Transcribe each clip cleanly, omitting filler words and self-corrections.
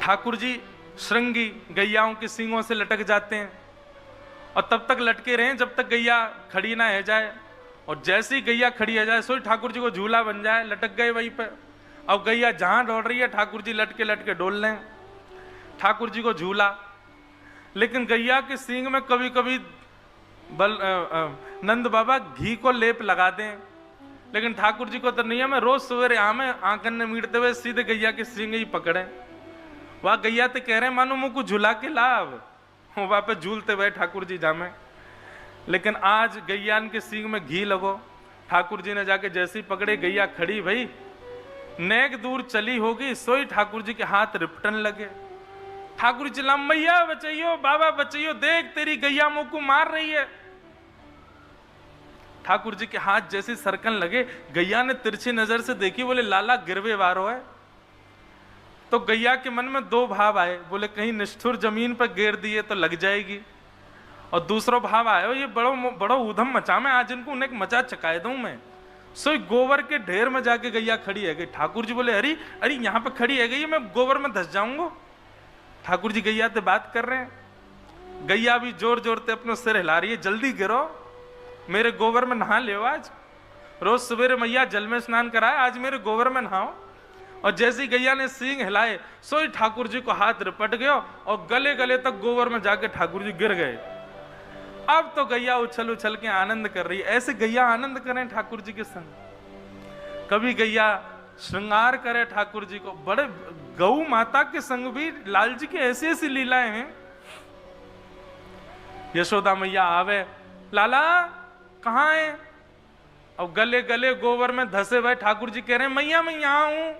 ठाकुर जी श्रृंगी गैयाओं के सींगों से लटक जाते हैं और तब तक लटके रहे जब तक गैया खड़ी ना हो जाए, और जैसे ही गैया खड़ी हो जाए सोई ठाकुर जी को झूला बन जाए, लटक गए वहीं पर। अब गैया जहां दौड़ रही है ठाकुर जी लटके लटके डोल लें, ठाकुर जी को झूला। लेकिन गैया के सींग में कभी कभी नंद बाबा घी को लेप लगा दें, लेकिन ठाकुर जी को तो नियम है रोज सवेरे आमे आंखन ने मीटते हुए सीधे गैया के सींग ही पकड़े। वह गैया तो कह रहे मानो मुंह को झुला के लाभ, वहां पे झूलते हुए ठाकुर जी जामे। लेकिन आज गैयान के सींग में घी लगो, ठाकुर जी ने जाके जैसे ही पकड़े गैया खड़ी भाई, नेक दूर चली होगी सोई ठाकुर जी के हाथ रिपटन लगे। ठाकुर जी चिल्ला मैया बचाइयो, बाबा बचाइयो, देख तेरी गैया मुंह को मार रही है। ठाकुर जी के हाथ जैसे सरकन लगे, गैया ने तिरछी नजर से देखी, बोले लाला गिरवे वारो है। तो गैया के मन में दो भाव आए, बोले कहीं निष्ठुर जमीन पर गिर दिए तो लग जाएगी, और दूसरा भाव आया ये बड़ो ऊधम मचा में आज इनको उन्हें मचा चकाए दूं मैं। सो गोबर के ढेर में जाके गैया खड़ी है गई। ठाकुर जी बोले अरे अरे यहाँ पे खड़ी है गई, मैं गोबर में धस जाऊंगा। ठाकुर जी गैया से बात कर रहे हैं, गैया भी जोर जोर से अपने सिर हिला रही है, जल्दी गिरो मेरे गोबर में नहा ले। आज रोज सवेरे मैया जल में स्नान कराए, आज मेरे गोबर में नहाओ। और जैसी गैया ने सींग हिलाए सोई ठाकुर जी को हाथ रिपट गयो और गले गले तक गोबर में जाके ठाकुर जी गिर गए। अब तो गैया उछल उछल के आनंद कर रही है। ऐसे गैया आनंद करें ठाकुर जी के संग। कभी गैया श्रृंगार करे ठाकुर जी को, बड़े गौ माता के संग भी लाल जी की ऐसी ऐसी लीलाएं हैं। यशोदा मैया आवे, लाला कहाँ है? अब गले गले गोबर में धसे हुए ठाकुर जी कह रहे हैं मैया मैं यहां हूं,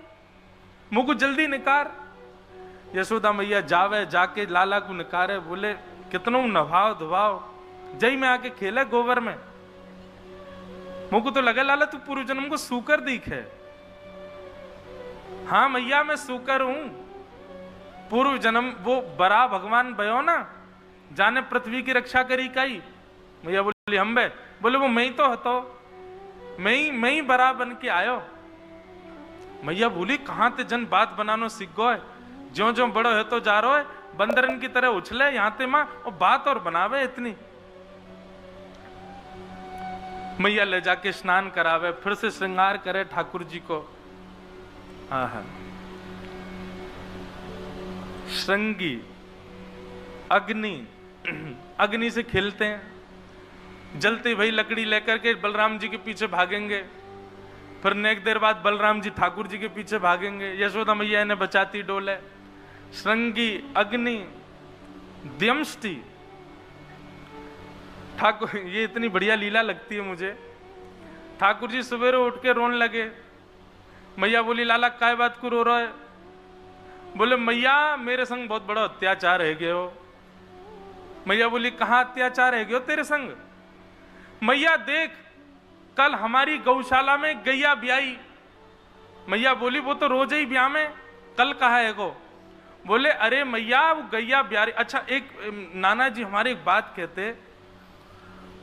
मुंह को जल्दी निकार। यशोदा मैया जावे, जाके लाला को निकारे, बोले कितनों नभाव धुभाव, जय में आके खेले गोबर में। मुझको तो लगा लाला तू पूर्व जन्म को सूकर दिखे। हाँ मैया मैं सूकर हूं, पूर्व जन्म वो बरा भगवान भयो ना, जाने पृथ्वी की रक्षा करी काई। मैया बोली हम बे, बोले वो मैं ही तो हतो, मैं ही बरा बन के आयो। मैया बोली कहां ते जन बात बनानो सीख गो है, ज्यो ज्यो बड़ो है तो जा रो है, बंदरन की तरह उछले यहां ते मां और बात और बनावे इतनी। मैया ले जाके स्नान करावे, फिर से श्रृंगार करे ठाकुर जी को। श्रृंगी अग्नि से खेलते हैं, जलते भाई लकड़ी लेकर के बलराम जी के पीछे भागेंगे, फिर नेक देर बाद बलराम जी ठाकुर जी के पीछे भागेंगे, यशोदा मैया इन्हें बचाती डोले। श्रृंगी अग्नि द्यमष्टि ठाकुर, ये इतनी बढ़िया लीला लगती है मुझे। ठाकुर जी सवेरे उठ के रोने लगे। मैया बोली लाला काय बात को रो रहा है? बोले मैया मेरे संग बहुत बड़ा अत्याचार है गए हो। मैया बोली कहाँ अत्याचार है गए हो तेरे संग? मैया देख कल हमारी गौशाला में गैया ब्याई। मैया बोली वो तो रोज ही ब्याह में, कल कहा है गो? बोले अरे मैया वो गैया ब्यारी। अच्छा एक नाना जी हमारे एक बात कहते,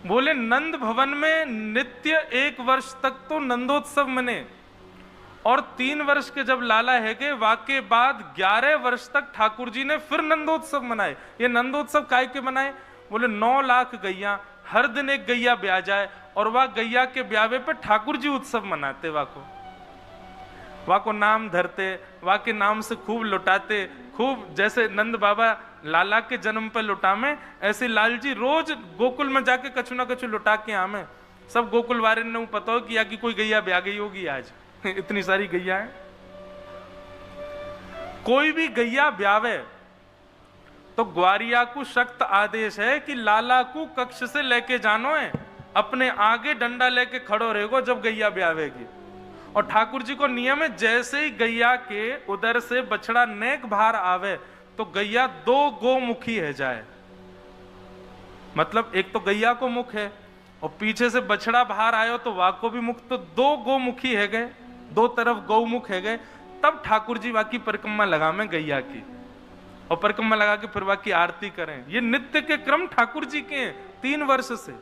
बोले नंद भवन में नित्य 1 वर्ष तक तो नंदोत्सव मने, और 3 वर्ष के जब लाला है के वाके बाद 11 वर्ष तक ठाकुर जी ने फिर नंदोत्सव मनाए। ये नंदोत्सव काय के मनाए? बोले 9 लाख गैया, हर दिन एक गैया ब्याह जाए, और वह गैया के ब्यावे पे ठाकुर जी उत्सव मनाते, वाको नाम धरते, वाके नाम से खूब लुटाते, खूब जैसे नंद बाबा लाला के जन्म पे लुटा में, ऐसे लाल जी रोज गोकुल में जाके कछु ना कछु लुटा के आमे। सब गोकुल वाले ने पता हो किया कि कोई गैया ब्याह गई होगी आज। इतनी सारी गैया है। कोई भी गैया ब्यावे तो ग्वारिया को सख्त आदेश है कि लाला को कक्ष से लेके जानो है, अपने आगे डंडा लेके खड़ो रहेगो जब गैया ब्यावेगी। और ठाकुर जी को नियम है जैसे ही गैया के उधर से बछड़ा नेक बाहर आवे तो गैया 2 गोमुखी है जाए। मतलब एक तो गैया को मुख है और पीछे से बछड़ा बाहर आयो तो वाको भी मुख, तो 2 गोमुखी है गए, 2 तरफ गौमुख है गए। तब ठाकुर जी वाकी परिक्रमा लगा में गैया की, और परिक्रमा लगा के फिर वाकी आरती करें। ये नित्य के क्रम ठाकुर जी के 3 वर्ष से।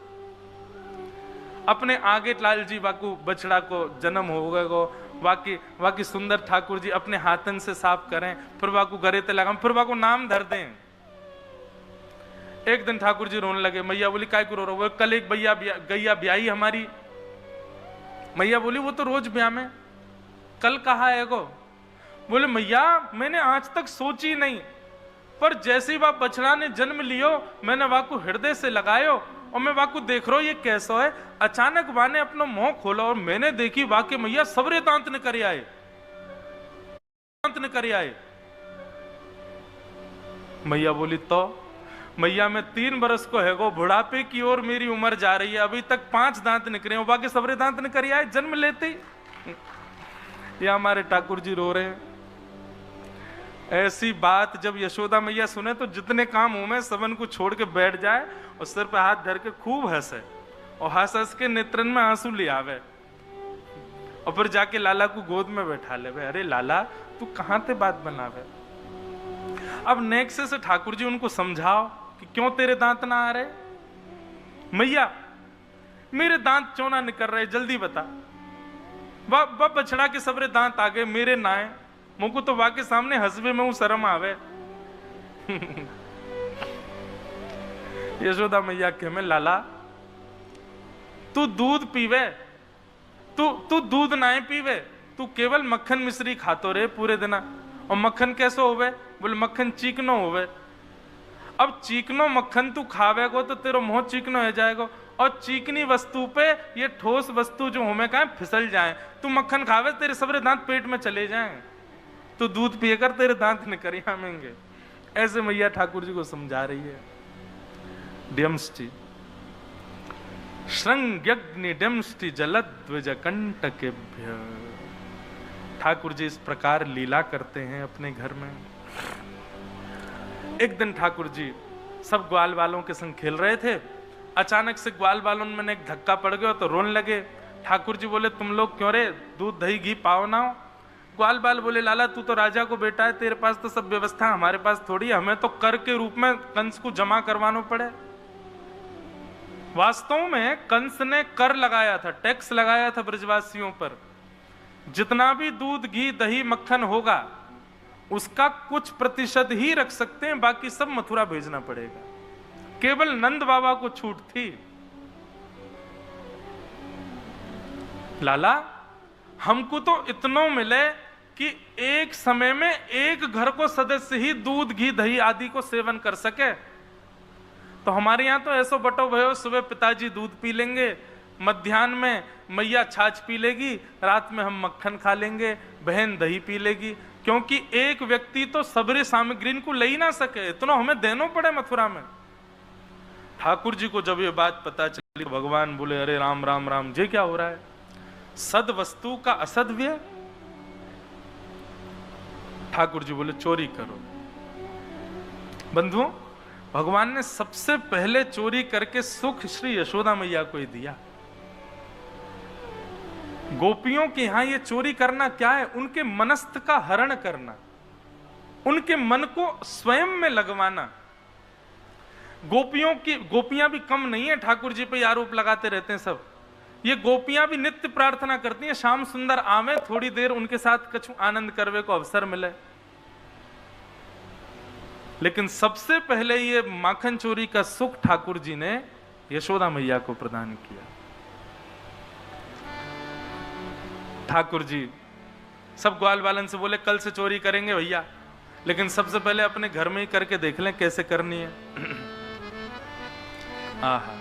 अपने आगे लाल जी बाकू बछड़ा को जन्म हो गए गो, वाकी सुंदर ठाकुर जी अपने हाथन से साफ करें, फिर वाकू गरे ते लगाम, फिर वाकू नाम धर दें। एक दिन ठाकुर जी रोने लगे। मैया बोली काय को रो रहे हो? कल एक गैया ब्याई हमारी। मैया बोली वो तो रोज ब्याह में, कल कहा है गो? बोले मैया मैंने आज तक सोची नहीं, पर जैसे ही वह बछड़ा ने जन्म लियो मैंने वाकू हृदय से लगायो और मैं वाकू देख रहा हूं ये कैसा है। अचानक वाने अपना मुंह खोला और मैंने देखी वाके मैया सबरे दांत ने करे आए, दांत ने करे आए। मैया बोली तो मैया मैं 3 बरस को है गो, बुढ़ापे की ओर मेरी उम्र जा रही है, अभी तक 5 दांत निकले हो, बाकी सबरे दांत निकल आए जन्म लेते ही। ये हमारे ठाकुर जी रो रहे हैं। ऐसी बात जब यशोदा मैया सुने तो जितने काम हो में सबन को छोड़ के बैठ जाए और सिर पे हाथ धर के खूब हंसे और हंस हंस के नेत्रन में आंसू ले आवे और फिर जाके लाला को गोद में बैठा ले। अरे लाला तू कहां ते बात बनावे? अब नेक्स्ट से ठाकुर जी उनको समझाओ कि क्यों तेरे दांत ना आ रहे? मैया मेरे दांत क्यों ना निकल रहे, जल्दी बता। वह बछड़ा के सबरे दांत आ गए, मेरे नाए मुझको तो वाके सामने हंसवे में शर्म आवे। यशोदा मैया के में लाला तू दूध पीवे, तू दूध नाए पीवे, तू केवल मक्खन मिश्री खातो रे पूरे दिन। और मक्खन कैसे होवे? बोले मक्खन चीकनो होवे। अब चीकनो मक्खन तू खावेगो तो तेरा मुंह चीकनो हो जाएगा और चीकनी वस्तु पे ये ठोस वस्तु जो हमें कहा फिसल जाए। तू मक्खन खावे तेरे सबरे दांत पेट में चले जाएं, तो दूध पिएकर तेरे दांत निकल आमेंगे। ऐसे मैया ठाकुर जी को समझा रही है। डियमष्टि श्रृंग्यग्नि डियमष्टि जलद्विज कंटकेभ्य। ठाकुर जी इस प्रकार लीला करते हैं अपने घर में। एक दिन ठाकुर जी सब ग्वाल वालों के संग खेल रहे थे, अचानक से ग्वाल वालों में एक धक्का पड़ गया तो रोने लगे। ठाकुर जी बोले तुम लोग क्यों रे, दूध दही घी पाओ ना हो? ग्वाल बाल बोले लाला तू तो राजा को बेटा है, तेरे पास तो सब व्यवस्था, हमारे पास थोड़ी, हमें तो कर के रूप में कंस को जमा करवाना पड़े। वास्तव में कंस ने कर लगाया था, टैक्स लगाया था ब्रजवासियों पर। जितना भी दूध घी दही मक्खन होगा उसका कुछ प्रतिशत ही रख सकते हैं, बाकी सब मथुरा भेजना पड़ेगा। केवल नंद बाबा को छूट थी। लाला हमको तो इतना मिले कि एक समय में एक घर को सदस्य ही दूध घी दही आदि को सेवन कर सके। तो हमारे यहां तो ऐसो बटो भयो, सुबह पिताजी दूध पी लेंगे, मध्याह्न में मैया छाछ पी लेगी, रात में हम मक्खन खा लेंगे, बहन दही पी लेगी, क्योंकि एक व्यक्ति तो सबरे सामग्री को ले ही ना सके, इतना हमें देना पड़े मथुरा में। ठाकुर जी को जब ये बात पता चली भगवान बोले अरे राम राम राम, ये क्या हो रहा है? सद वस्तु का असदव्य। ठाकुर जी बोले चोरी करो। बंधुओं भगवान ने सबसे पहले चोरी करके सुख श्री यशोदा मैया को ही दिया। गोपियों के यहां ये चोरी करना क्या है? उनके मनस्थ का हरण करना, उनके मन को स्वयं में लगवाना। गोपियां भी कम नहीं है, ठाकुर जी पे आरोप लगाते रहते हैं सब। ये गोपियां भी नित्य प्रार्थना करती हैं श्याम सुंदर आवे, थोड़ी देर उनके साथ कछु आनंद करवे को अवसर मिले। लेकिन सबसे पहले ये माखन चोरी का सुख ठाकुर जी ने यशोदा मैया को प्रदान किया। ठाकुर जी सब ग्वाल बालन से बोले कल से चोरी करेंगे भैया, लेकिन सबसे पहले अपने घर में ही करके देख लें कैसे करनी है। आहा,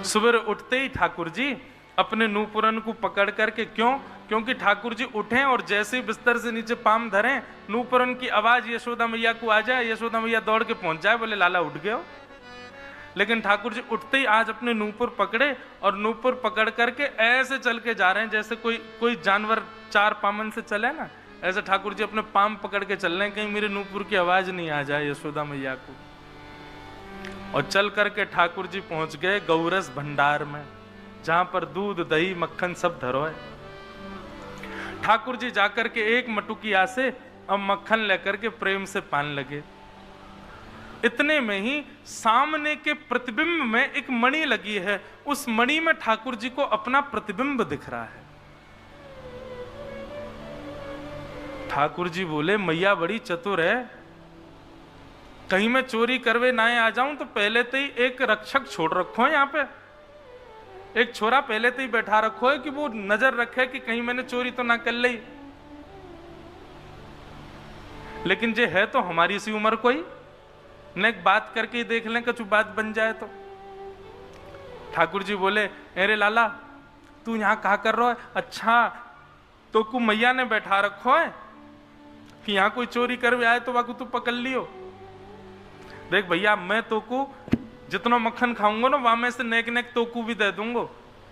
सुबह उठते ही ठाकुर जी अपने नूपुरन को पकड़ करके, क्योंकि ठाकुर जी उठे और जैसे ही बिस्तर से नीचे पाम धरें, नूपुरन की आवाज यशोदा मैया को आ जाए, यशोदा मैया दौड़ के पहुंच जाए, बोले लाला उठ गए हो। लेकिन ठाकुर जी उठते ही आज अपने नूपुर पकड़े और नूपुर पकड़ करके ऐसे चल के जा रहे हैं जैसे कोई जानवर 4 पामन से चले ना, ऐसे ठाकुर जी अपने पाम पकड़ के चल रहे हैं, कहीं मेरे नूपुर की आवाज नहीं आ जाए यशोदा मैया को। और चल करके ठाकुर जी पहुंच गए गौरस भंडार में, जहां पर दूध दही मक्खन सब धरो है। ठाकुर जी जाकर के एक मटुकिया से अब मक्खन लेकर के प्रेम से पान लगे। इतने में ही सामने के प्रतिबिंब में एक मणि लगी है, उस मणि में ठाकुर जी को अपना प्रतिबिंब दिख रहा है। ठाकुर जी बोले मैया बड़ी चतुर है, कहीं मैं चोरी करवे ना आ जाऊं तो पहले तो ही एक रक्षक छोड़ रखो है यहाँ पे, एक छोरा पहले तो ही बैठा रखो है कि वो नजर रखे कि कहीं मैंने चोरी तो ना कर ली। लेकिन जे है तो हमारी सी उम्र कोई न, एक बात करके ही देख लें कछु बात बन जाए तो। ठाकुर जी बोले अरे लाला तू यहां कहा कर रहा है? अच्छा तो को मैया ने बैठा रखो है कि यहां कोई चोरी कर आए तो वाकू तू पकड़ लियो। देख भैया मैं तो को जितना मक्खन खाऊंगा ना वहां में से नेक नेक तो को भी दे दूंगा,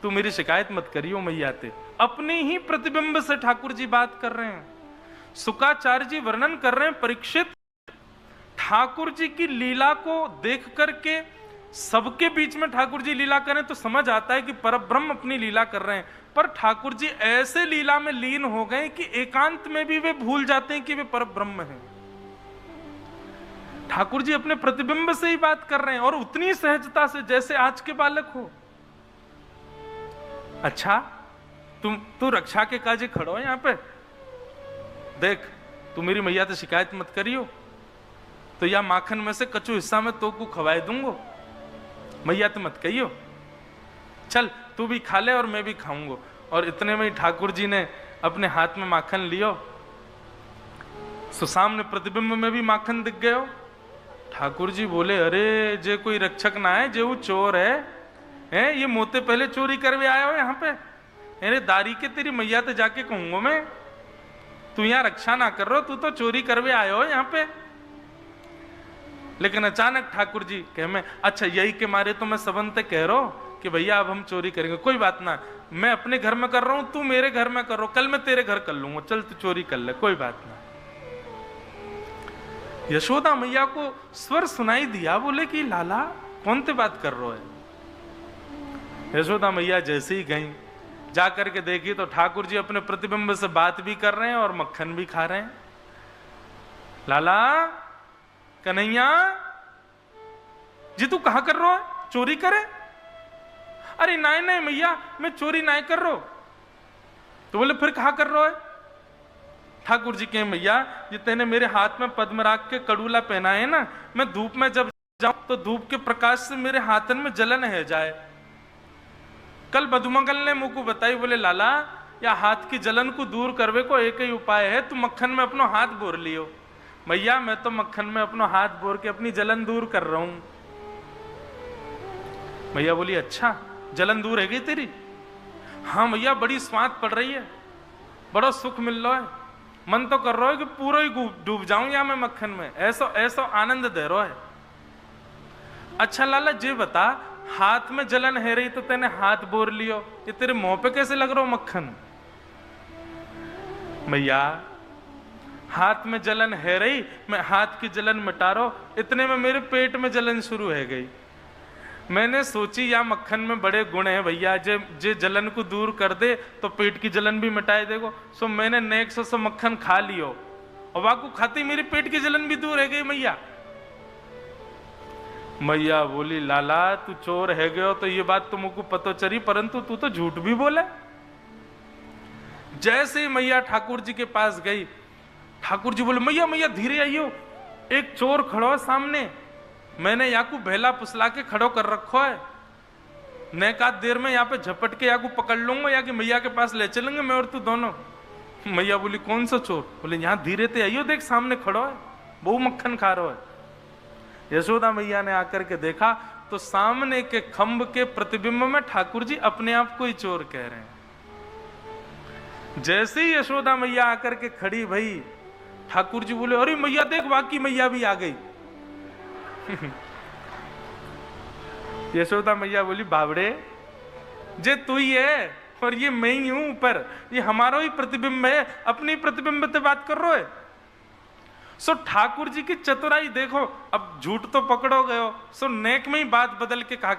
तू मेरी शिकायत मत करियो मैया ते। अपने ही प्रतिबिंब से ठाकुर जी बात कर रहे हैं। शुकाचार्य जी वर्णन कर रहे हैं, परीक्षित ठाकुर जी की लीला को देख करके सबके बीच में ठाकुर जी लीला करें तो समझ आता है कि परब्रह्म अपनी लीला कर रहे हैं, पर ठाकुर जी ऐसे लीला में लीन हो गए कि एकांत में भी वे भूल जाते हैं कि वे परब्रह्म हैं। ठाकुर जी अपने प्रतिबिंब से ही बात कर रहे हैं और उतनी सहजता से जैसे आज के बालक हो। अच्छा तू रक्षा के काजे खड़ो है यहां पे, देख तू मेरी मैया से शिकायत मत करियो तो या माखन में से कचू हिस्सा में तो को खवाए दूंगो, मैया तो मत कहियो, चल तू भी खा ले और मैं भी खाऊंगा। और इतने में ही ठाकुर जी ने अपने हाथ में माखन लियो, सो सामने प्रतिबिंब में भी माखन दिख गयो। ठाकुर जी बोले अरे जे कोई रक्षक ना है, जे वो चोर है ये मोते पहले चोरी करवे आया हो यहाँ पे, अरे दारी के तेरी मैया तो जाके कहूंगा मैं, तू यहाँ रक्षा ना कर रहा, तू तो चोरी करवे आयो हो यहाँ पे। लेकिन अचानक ठाकुर जी कह मैं अच्छा यही के मारे तो मैं सबंत कह रहा हूं कि भैया अब हम चोरी करेंगे, कोई बात ना, मैं अपने घर में कर रहा हूं, तू मेरे घर में कर रहा हूं, कल मैं तेरे घर कर लूंगा, चल तू चोरी कर ले, कोई बात ना। यशोदा मैया को स्वर सुनाई दिया, बोले कि लाला कौन ते बात कर रहे है। यशोदा मैया जैसे ही गई जाकर के देखी तो ठाकुर जी अपने प्रतिबिंब से बात भी कर रहे हैं और मक्खन भी खा रहे हैं। लाला कन्हैया जी तू कहा कर रहा है, चोरी करे? अरे नहीं नहीं मैया मैं चोरी नहीं कर रहा। तो बोले फिर कहा कर रहा है? ठाकुर जी के मैया ये तेने मेरे हाथ में पद्मराग के कड़ूला पहना है ना, मैं धूप में जब जाऊं तो धूप के प्रकाश से मेरे हाथन में जलन है जाए। कल मधुमंगल ने मुझ को बताई, बोले लाला या हाथ की जलन को दूर करवे को एक ही उपाय है, तू मक्खन में अपना हाथ बोर लियो। मैया मैं तो मक्खन में अपना हाथ बोर के अपनी जलन दूर कर रहा हूं। मैया बोली अच्छा जलन दूर है गई तेरी? हाँ मैया बड़ी स्वाद पड़ रही है, बड़ा सुख मिल रहा है, मन तो कर रहा है कि पूरा ही डूब जाऊं या मैं मक्खन में, ऐसा ऐसा आनंद दे रहा है। अच्छा लाला जे बता हाथ में जलन है रही तो तेने हाथ बोर लियो, ये तेरे मुंह पे कैसे लग रहा हो मक्खन? मैया हाथ में जलन है रही, मैं हाथ की जलन मिटा रहा हूं, इतने में मेरे पेट में जलन शुरू है गई। मैंने सोची या मक्खन में बड़े गुण हैं भैया, जे जलन को दूर कर दे तो पेट की जलन भी मिटाए देगो। सो मैंने नेक सो मक्खन खा लियो और वाकू खाती मेरी पेट की जलन भी दूर है गई मैया। मैया बोली लाला तू चोर है गयो तो ये बात तो मुझको पता चली, परंतु तू तो झूठ भी बोले। जैसे ही मैया ठाकुर जी के पास गई, ठाकुर जी बोले मैया मैया धीरे आइयो, एक चोर खड़ो है सामने, मैंने याकू भेला पुसला के खड़ो कर रखो है, नेकात देर में यहाँ पे झपट के याकू पकड़ लूंगा या कि मैया के पास ले चलेंगे मैं और तू दोनों। मैया बोली कौन सा चोर? बोले यहाँ धीरे ते आइयो, देख सामने खड़ो है, बहु मक्खन खा रहा है। यशोदा मैया ने आकर के देखा तो सामने के खंभ के प्रतिबिंब में ठाकुर जी अपने आप को ही चोर कह रहे हैं। जैसे ही यशोदा मैया आकर के खड़ी भई, ठाकुर जी बोले अरे मैया देख वाकई मैया भी आ गई। यशोदा मैया बोली बावड़े जे तू ही है और ये मैं ही हूं, ऊपर ये हमारा ही प्रतिबिंब है, अपनी प्रतिबिंब से बात कर रहे है। सो ठाकुर जी की चतुराई देखो, अब झूठ तो पकड़ो गयो, सो नेक में ही बात बदल के कहा